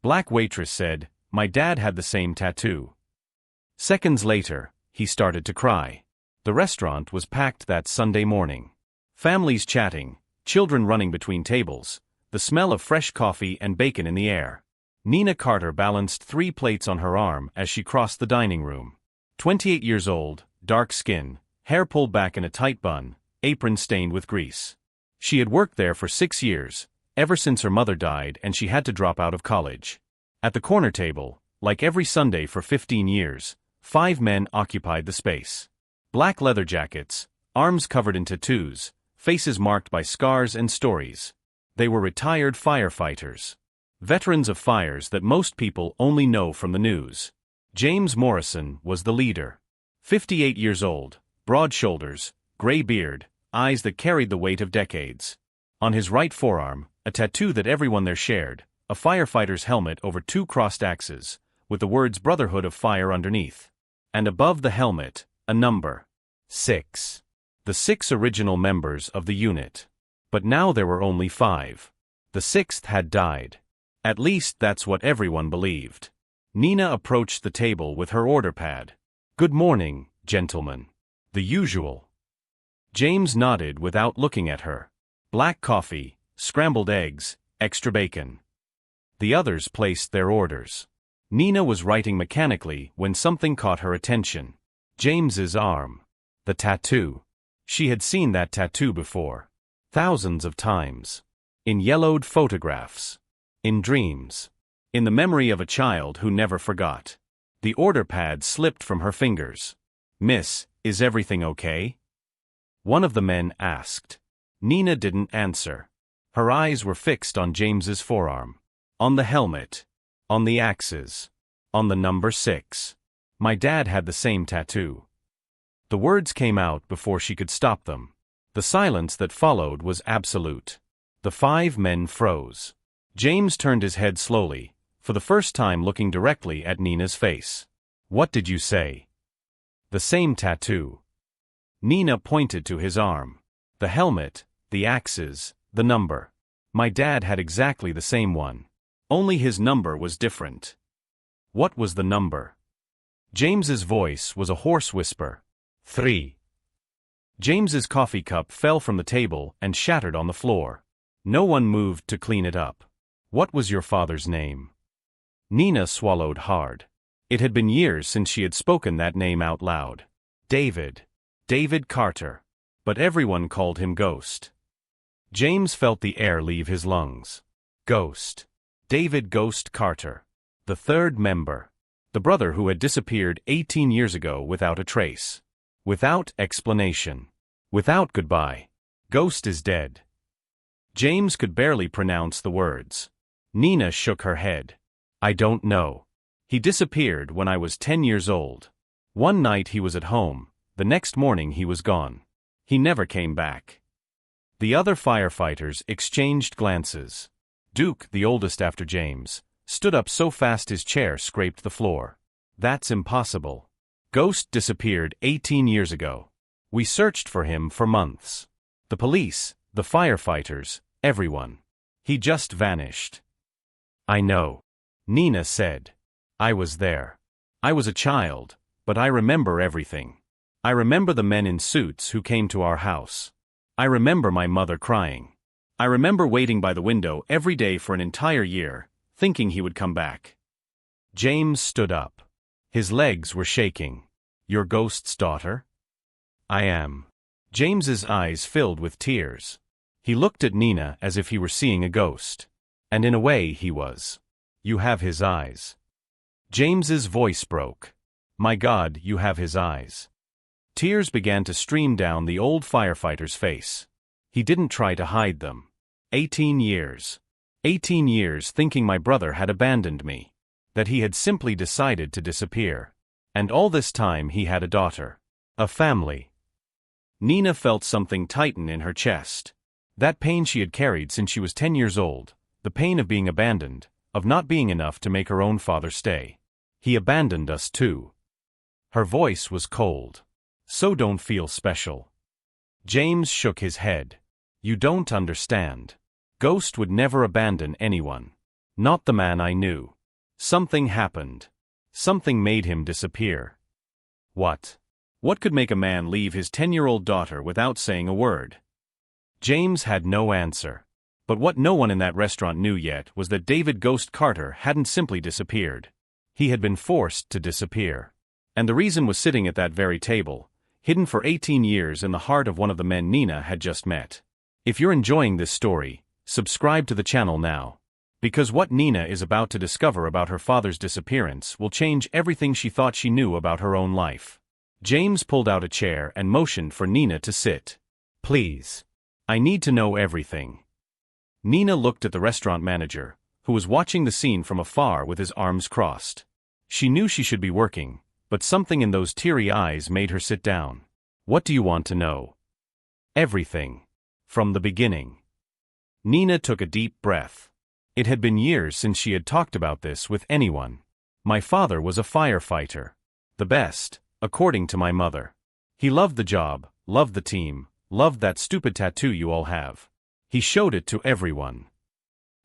Black Waitress said, "My dad had the same tattoo." Seconds later, he started to cry. The restaurant was packed that Sunday morning. Families chatting, children running between tables, the smell of fresh coffee and bacon in the air. Nina Carter balanced 3 plates on her arm as she crossed the dining room. 28 years old, dark skin, hair pulled back in a tight bun, apron stained with grease. She had worked there for 6 years, ever since her mother died and she had to drop out of college. At the corner table, like every Sunday for 15 years, 5 men occupied the space. Black leather jackets, arms covered in tattoos, faces marked by scars and stories. They were retired firefighters. Veterans of fires that most people only know from the news. James Morrison was the leader. 58 years old, broad shoulders, gray beard, eyes that carried the weight of decades. On his right forearm, a tattoo that everyone there shared, a firefighter's helmet over 2 crossed axes, with the words Brotherhood of Fire underneath. And above the helmet, a number. 6. The 6 original members of the unit. But now there were only 5. The 6th had died. At least that's what everyone believed. Nina approached the table with her order pad. "Good morning, gentlemen." "The usual." James nodded without looking at her. "Black coffee, scrambled eggs, extra bacon." The others placed their orders. Nina was writing mechanically when something caught her attention. James's arm. The tattoo. She had seen that tattoo before. Thousands of times. In yellowed photographs. In dreams. In the memory of a child who never forgot. The order pad slipped from her fingers. "Miss, is everything okay?" One of the men asked. Nina didn't answer. Her eyes were fixed on James's forearm. On the helmet. On the axes. On the number 6. "My dad had the same tattoo." The words came out before she could stop them. The silence that followed was absolute. The 5 men froze. James turned his head slowly, for the first time looking directly at Nina's face. "What did you say?" "The same tattoo." Nina pointed to his arm. "The helmet, the axes, the number. My dad had exactly the same one. Only his number was different." "What was the number?" James's voice was a hoarse whisper. 3. James's coffee cup fell from the table and shattered on the floor. No one moved to clean it up. "What was your father's name?" Nina swallowed hard. It had been years since she had spoken that name out loud. David. David Carter. But everyone called him Ghost. James felt the air leave his lungs. Ghost. David Ghost Carter. The 3rd member. The brother who had disappeared 18 years ago without a trace. Without explanation. Without goodbye. Ghost is dead. James could barely pronounce the words. Nina shook her head. "I don't know. He disappeared when I was 10 years old. One night he was at home, the next morning he was gone. He never came back." The other firefighters exchanged glances. Duke, the oldest after James, stood up so fast his chair scraped the floor. "That's impossible. Ghost disappeared 18 years ago. We searched for him for months. The police, the firefighters, everyone. He just vanished." "I know," Nina said. "I was there. I was a child, but I remember everything. I remember the men in suits who came to our house. I remember my mother crying. I remember waiting by the window every day for an entire year, thinking he would come back." James stood up. His legs were shaking. "Your Ghost's daughter?" "I am." James's eyes filled with tears. He looked at Nina as if he were seeing a ghost. And in a way he was. "You have his eyes." James's voice broke. "My God, you have his eyes." Tears began to stream down the old firefighter's face. He didn't try to hide them. 18 years. 18 years thinking my brother had abandoned me. That he had simply decided to disappear. And all this time he had a daughter. A family. Nina felt something tighten in her chest. That pain she had carried since she was 10 years old, the pain of being abandoned, of not being enough to make her own father stay. "He abandoned us too." Her voice was cold. "So don't feel special." James shook his head. "You don't understand. Ghost would never abandon anyone. Not the man I knew. Something happened. Something made him disappear. What? What could make a man leave his 10-year-old daughter without saying a word? James had no answer. But what no one in that restaurant knew yet was that David Ghost Carter hadn't simply disappeared. He had been forced to disappear. And the reason was sitting at that very table, hidden for 18 years in the heart of one of the men Nina had just met. If you're enjoying this story, subscribe to the channel now. Because what Nina is about to discover about her father's disappearance will change everything she thought she knew about her own life. James pulled out a chair and motioned for Nina to sit. Please. I need to know everything. Nina looked at the restaurant manager, who was watching the scene from afar with his arms crossed. She knew she should be working, but something in those teary eyes made her sit down. What do you want to know? Everything. From the beginning. Nina took a deep breath. It had been years since she had talked about this with anyone. My father was a firefighter. The best, according to my mother. He loved the job, loved the team, loved that stupid tattoo you all have. He showed it to everyone.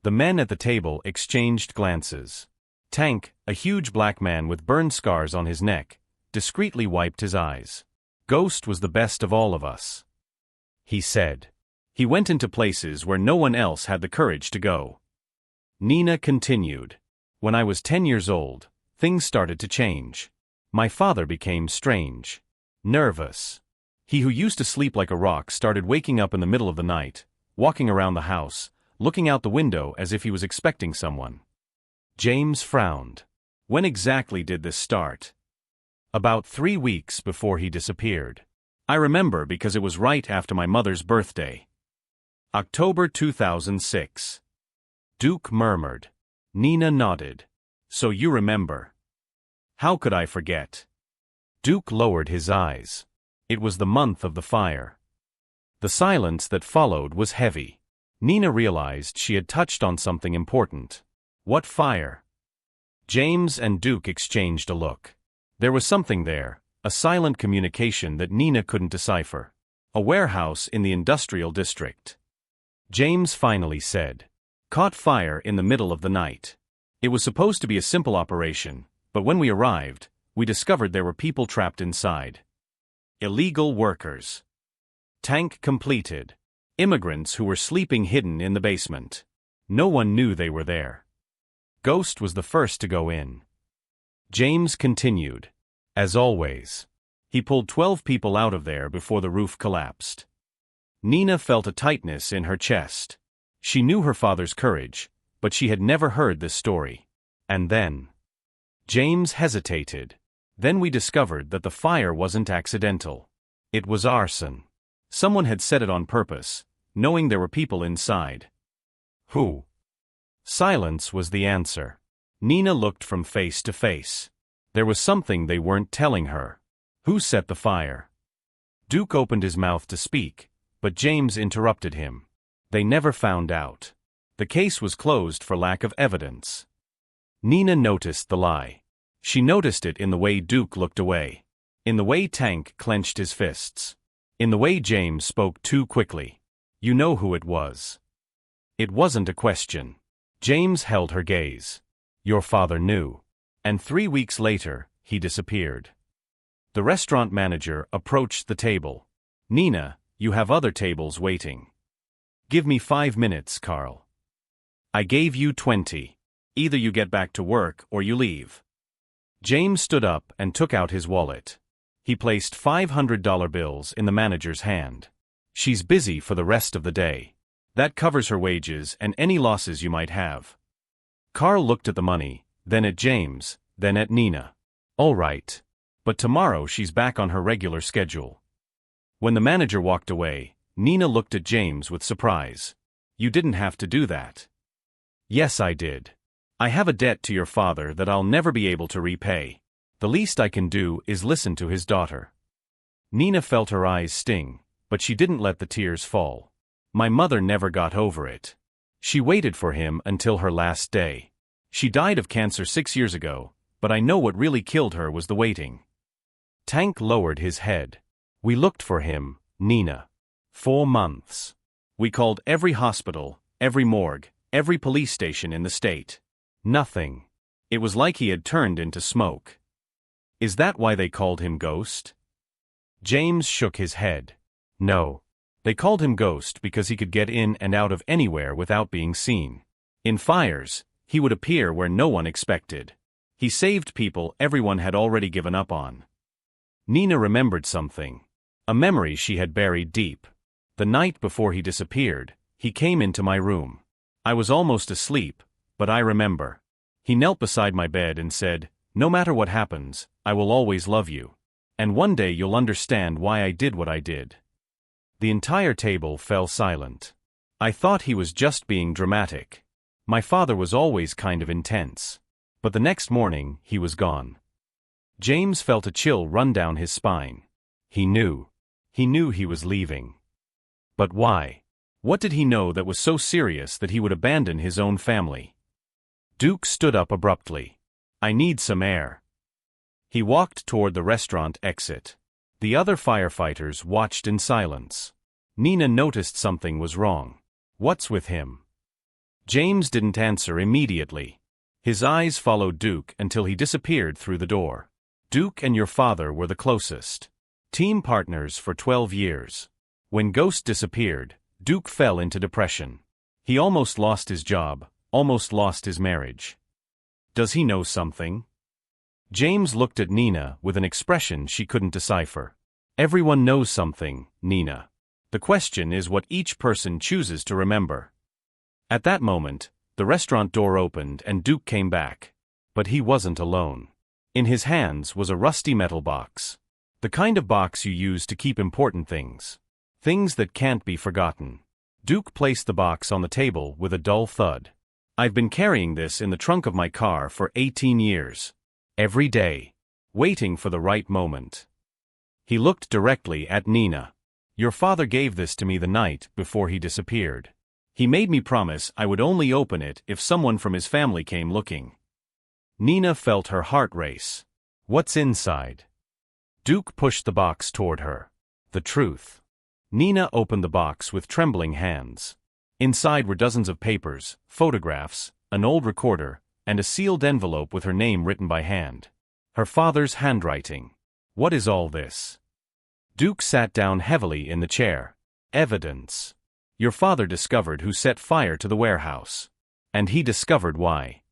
The men at the table exchanged glances. Tank, a huge black man with burn scars on his neck, discreetly wiped his eyes. Ghost was the best of all of us, he said. He went into places where no one else had the courage to go. Nina continued. When I was 10 years old, things started to change. My father became strange. Nervous. He who used to sleep like a rock started waking up in the middle of the night, walking around the house, looking out the window as if he was expecting someone. James frowned. When exactly did this start? About 3 weeks before he disappeared. I remember because it was right after my mother's birthday. October 2006. Duke murmured. Nina nodded. So you remember. How could I forget? Duke lowered his eyes. It was the month of the fire. The silence that followed was heavy. Nina realized she had touched on something important. What fire? James and Duke exchanged a look. There was something there, a silent communication that Nina couldn't decipher. A warehouse in the industrial district. James finally said. Caught fire in the middle of the night. It was supposed to be a simple operation, but when we arrived, we discovered there were people trapped inside. Illegal workers. Tank completed. Immigrants who were sleeping hidden in the basement. No one knew they were there. Ghost was the first to go in. James continued. As always. He pulled 12 people out of there before the roof collapsed. Nina felt a tightness in her chest. She knew her father's courage, but she had never heard this story. And then. James hesitated. Then we discovered that the fire wasn't accidental. It was arson. Someone had set it on purpose, knowing there were people inside. Who? Silence was the answer. Nina looked from face to face. There was something they weren't telling her. Who set the fire? Duke opened his mouth to speak, but James interrupted him. They never found out. The case was closed for lack of evidence. Nina noticed the lie. She noticed it in the way Duke looked away. In the way Tank clenched his fists. In the way James spoke too quickly. You know who it was. It wasn't a question. James held her gaze. Your father knew. And 3 weeks later, he disappeared. The restaurant manager approached the table. Nina, you have other tables waiting. Give me 5 minutes, Carl. I gave you 20. Either you get back to work or you leave. James stood up and took out his wallet. He placed $500 bills in the manager's hand. She's busy for the rest of the day. That covers her wages and any losses you might have. Carl looked at the money, then at James, then at Nina. All right. But tomorrow she's back on her regular schedule. When the manager walked away, Nina looked at James with surprise. You didn't have to do that. Yes, I did. I have a debt to your father that I'll never be able to repay. The least I can do is listen to his daughter. Nina felt her eyes sting, but she didn't let the tears fall. My mother never got over it. She waited for him until her last day. She died of cancer 6 years ago, but I know what really killed her was the waiting. Tank lowered his head. We looked for him, Nina. 4 months. We called every hospital, every morgue, every police station in the state. Nothing. It was like he had turned into smoke. Is that why they called him Ghost? James shook his head. No. They called him Ghost because he could get in and out of anywhere without being seen. In fires, he would appear where no one expected. He saved people everyone had already given up on. Nina remembered something. A memory she had buried deep. The night before he disappeared, he came into my room. I was almost asleep, but I remember. He knelt beside my bed and said, "No matter what happens, I will always love you. And one day you'll understand why I did what I did." The entire table fell silent. I thought he was just being dramatic. My father was always kind of intense. But the next morning, he was gone. James felt a chill run down his spine. He knew. He knew he was leaving. But why? What did he know that was so serious that he would abandon his own family? Duke stood up abruptly. "I need some air." He walked toward the restaurant exit. The other firefighters watched in silence. Nina noticed something was wrong. "What's with him?" James didn't answer immediately. His eyes followed Duke until he disappeared through the door. "Duke and your father were the closest. Team partners for 12 years. When Ghost disappeared, Duke fell into depression. He almost lost his job, almost lost his marriage. Does he know something?" James looked at Nina with an expression she couldn't decipher. "Everyone knows something, Nina. The question is what each person chooses to remember." At that moment, the restaurant door opened and Duke came back. But he wasn't alone. In his hands was a rusty metal box. The kind of box you use to keep important things. Things that can't be forgotten. Duke placed the box on the table with a dull thud. "I've been carrying this in the trunk of my car for 18 years. Every day. Waiting for the right moment." He looked directly at Nina. "Your father gave this to me the night before he disappeared. He made me promise I would only open it if someone from his family came looking." Nina felt her heart race. "What's inside?" Duke pushed the box toward her. "The truth." Nina opened the box with trembling hands. Inside were dozens of papers, photographs, an old recorder, and a sealed envelope with her name written by hand. Her father's handwriting. "What is all this?" Duke sat down heavily in the chair. "Evidence. Your father discovered who set fire to the warehouse. And he discovered why."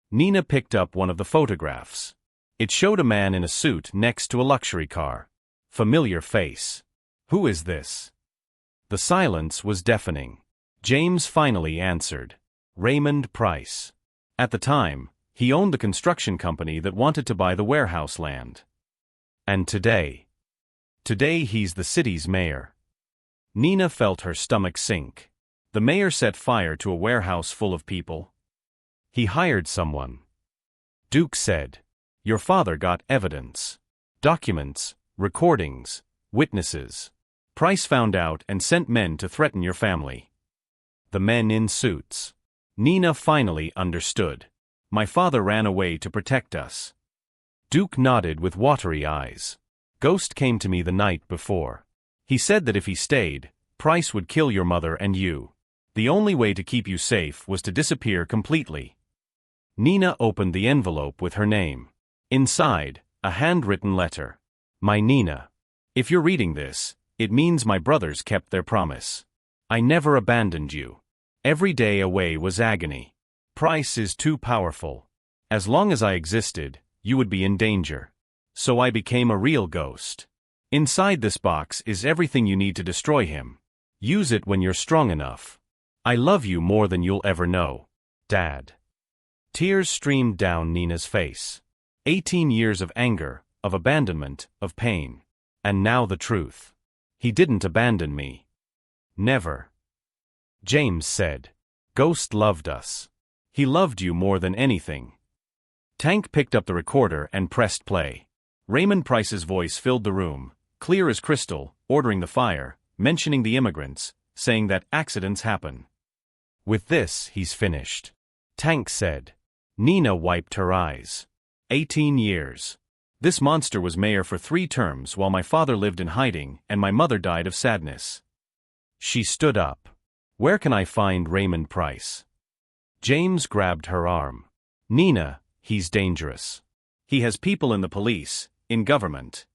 Nina picked up one of the photographs. It showed a man in a suit next to a luxury car. Familiar face. "Who is this?" The silence was deafening. James finally answered. "Raymond Price. At the time, he owned the construction company that wanted to buy the warehouse land. And today he's the city's mayor." Nina felt her stomach sink. The mayor set fire to a warehouse full of people. He hired someone. Duke said, "Your father got evidence. Documents, recordings, witnesses. Price found out and sent men to threaten your family." The men in suits. Nina finally understood. "My father ran away to protect us." Duke nodded with watery eyes. "Ghost came to me the night before. He said that if he stayed, Price would kill your mother and you. The only way to keep you safe was to disappear completely." Nina opened the envelope with her name. Inside, a handwritten letter. "My Nina. If you're reading this, it means my brothers kept their promise. I never abandoned you. Every day away was agony. Price is too powerful. As long as I existed, you would be in danger. So I became a real ghost. Inside this box is everything you need to destroy him. Use it when you're strong enough. I love you more than you'll ever know. Dad." Tears streamed down Nina's face. 18 years of anger, of abandonment, of pain. And now the truth. He didn't abandon me. Never. James said. "Ghost loved us. He loved you more than anything." Tank picked up the recorder and pressed play. Raymond Price's voice filled the room, clear as crystal, ordering the fire, mentioning the immigrants, saying that accidents happen. "With this, he's finished." Tank said. Nina wiped her eyes. 18 years. This monster was mayor for 3 terms while my father lived in hiding and my mother died of sadness. She stood up. "Where can I find Raymond Price?" James grabbed her arm. "Nina, He's dangerous. He has people in the police, in government.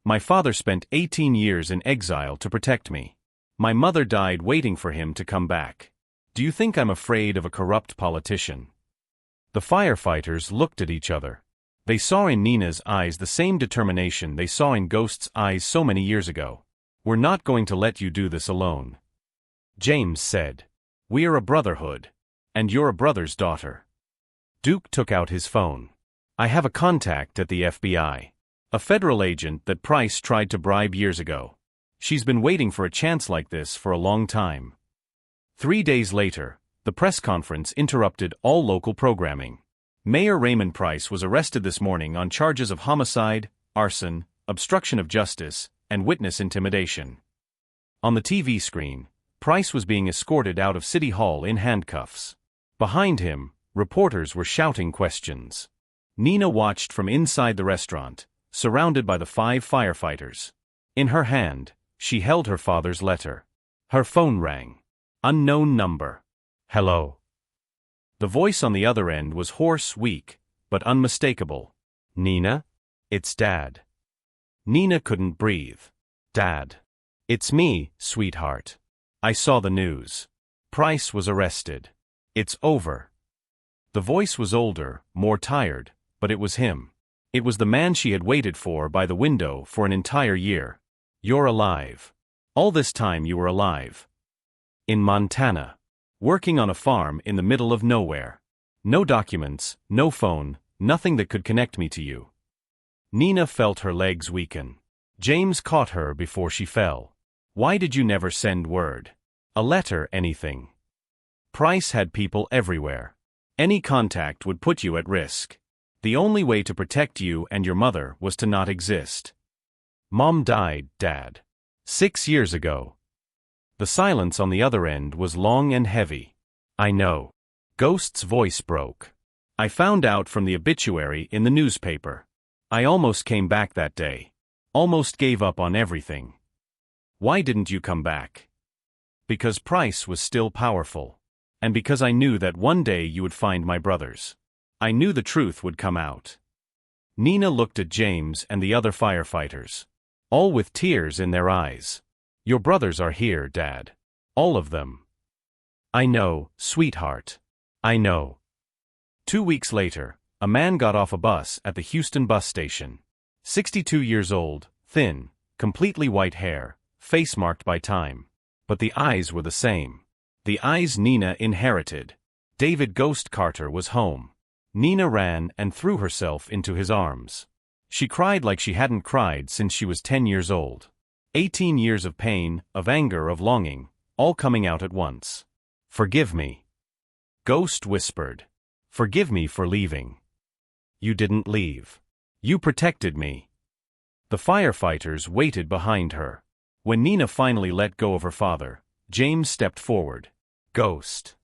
My father spent 18 years in exile to protect me. My mother died waiting for him to come back. Do you think I'm afraid of a corrupt politician? The firefighters looked at each other. They saw in Nina's eyes the same determination they saw in Ghost's eyes so many years ago. We're not going to let you do this alone. James said. We are a brotherhood. And you're a brother's daughter. Duke took out his phone. I have a contact at the FBI. A federal agent that Price tried to bribe years ago. She's been waiting for a chance like this for a long time. 3 days later, the press conference interrupted all local programming. Mayor Raymond Price was arrested this morning on charges of homicide, arson, obstruction of justice, and witness intimidation. On the TV screen, Price was being escorted out of City Hall in handcuffs. Behind him, reporters were shouting questions. Nina watched from inside the restaurant, surrounded by the 5 firefighters. In her hand, she held her father's letter. Her phone rang. Unknown number. Hello. The voice on the other end was hoarse, weak, but unmistakable. Nina? It's Dad. Nina couldn't breathe. Dad. It's me, sweetheart. I saw the news. Price was arrested. It's over. The voice was older, more tired, but it was him. It was the man she had waited for by the window for an entire year. You're alive. All this time you were alive. In Montana. Working on a farm in the middle of nowhere. No documents, no phone, nothing that could connect me to you. Nina felt her legs weaken. James caught her before she fell. Why did you never send word? A letter, anything? Price had people everywhere. Any contact would put you at risk. The only way to protect you and your mother was to not exist. Mom died, Dad. 6 years ago. The silence on the other end was long and heavy. I know. Ghost's voice broke. I found out from the obituary in the newspaper. I almost came back that day. Almost gave up on everything. Why didn't you come back? Because Price was still powerful. And because I knew that one day you would find my brothers. I knew the truth would come out. Nina looked at James and the other firefighters. All with tears in their eyes. Your brothers are here, Dad. All of them. I know, sweetheart. I know. 2 weeks later, a man got off a bus at the Houston bus station. 62 years old, thin, completely white hair, face marked by time. But the eyes were the same. The eyes Nina inherited. David Ghost Carter was home. Nina ran and threw herself into his arms. She cried like she hadn't cried since she was 10 years old. 18 years of pain, of anger, of longing, all coming out at once. Forgive me. Ghost whispered. Forgive me for leaving. You didn't leave. You protected me. The firefighters waited behind her. When Nina finally let go of her father, James stepped forward. Ghost.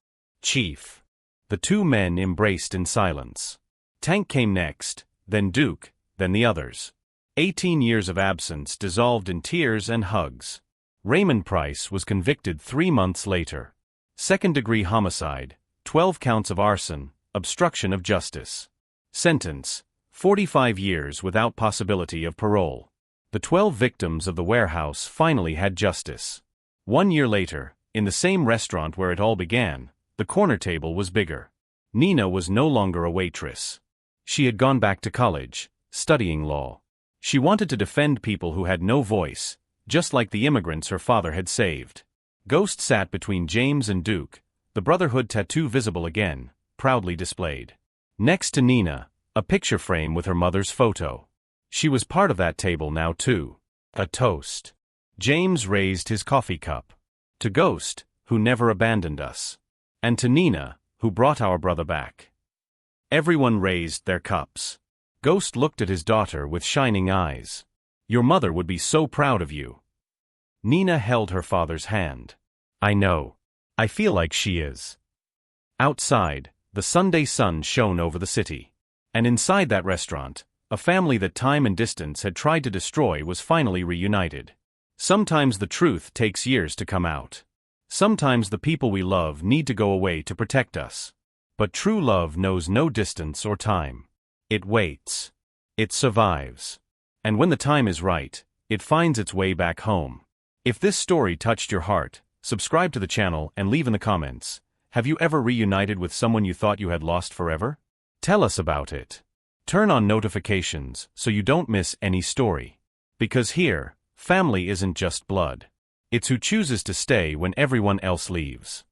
Chief. The 2 men embraced in silence. Tank came next, then Duke, then the others. 18 years of absence dissolved in tears and hugs. Raymond Price was convicted 3 months later. 2nd-degree homicide, 12 counts of arson, obstruction of justice. Sentence: 45 years without possibility of parole. The 12 victims of the warehouse finally had justice. 1 year later, in the same restaurant where it all began, the corner table was bigger. Nina was no longer a waitress. She had gone back to college, studying law. She wanted to defend people who had no voice, just like the immigrants her father had saved. Ghost sat between James and Duke, the brotherhood tattoo visible again, proudly displayed. Next to Nina, a picture frame with her mother's photo. She was part of that table now too. A toast. James raised his coffee cup. To Ghost, who never abandoned us. And to Nina, who brought our brother back. Everyone raised their cups. Ghost looked at his daughter with shining eyes. Your mother would be so proud of you. Nina held her father's hand. I know. I feel like she is. Outside, the Sunday sun shone over the city. And inside that restaurant, a family that time and distance had tried to destroy was finally reunited. Sometimes the truth takes years to come out. Sometimes the people we love need to go away to protect us. But true love knows no distance or time. It waits. It survives. And when the time is right, it finds its way back home. If this story touched your heart, subscribe to the channel and leave in the comments. Have you ever reunited with someone you thought you had lost forever? Tell us about it. Turn on notifications so you don't miss any story. Because here, family isn't just blood. It's who chooses to stay when everyone else leaves.